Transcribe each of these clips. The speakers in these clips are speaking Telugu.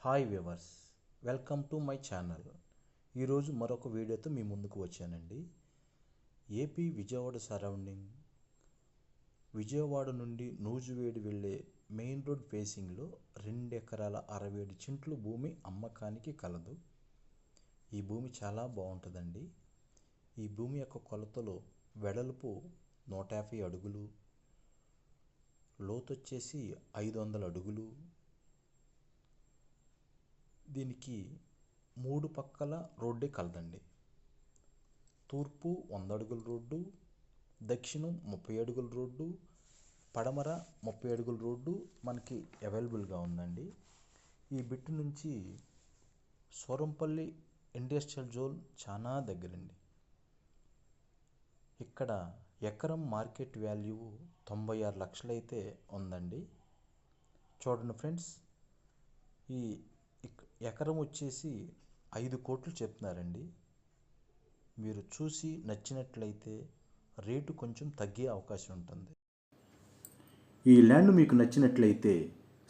Hi viewers, welcome to my channel. ఈరోజు మరొక వీడియోతో మీ ముందుకు వచ్చానండి. ఏపీ విజయవాడ సరౌండింగ్, విజయవాడ నుండి నూజివేడి వెళ్ళే మెయిన్ రోడ్ ఫేసింగ్లో 2 ఎకరాల 67 సెంట్లు భూమి అమ్మకానికి కలదు. ఈ భూమి చాలా బాగుంటుందండి. ఈ భూమి యొక్క కొలతలు వెడల్పు 150 అడుగులు, లోతు వచ్చేసి 500 అడుగులు. దీనికి 3 పక్కల రోడ్డే కలదండి. తూర్పు 100 అడుగుల రోడ్డు, దక్షిణం 30 అడుగుల రోడ్డు, పడమర 30 అడుగుల రోడ్డు మనకి అవైలబుల్గా ఉందండి. ఈ బిట్టు నుంచి సోరంపల్లి ఇండస్ట్రియల్ జోన్ చాలా దగ్గరండి. ఇక్కడ ఎకరం మార్కెట్ వాల్యూ 96 లక్షలైతే ఉందండి. చూడండి ఫ్రెండ్స్, ఈ ఎకరం వచ్చేసి 5 కోట్లు చెప్తున్నారండి. మీరు చూసి నచ్చినట్లయితే రేటు కొంచెం తగ్గే అవకాశం ఉంటుంది. ఈ ల్యాండ్ మీకు నచ్చినట్లయితే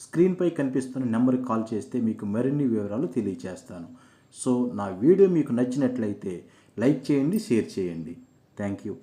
స్క్రీన్పై కనిపిస్తున్న నెంబర్కి కాల్ చేస్తే మీకు మరిన్ని వివరాలు తెలియజేస్తాను. సో నా వీడియో మీకు నచ్చినట్లయితే లైక్ చేయండి, షేర్ చేయండి. Thank you.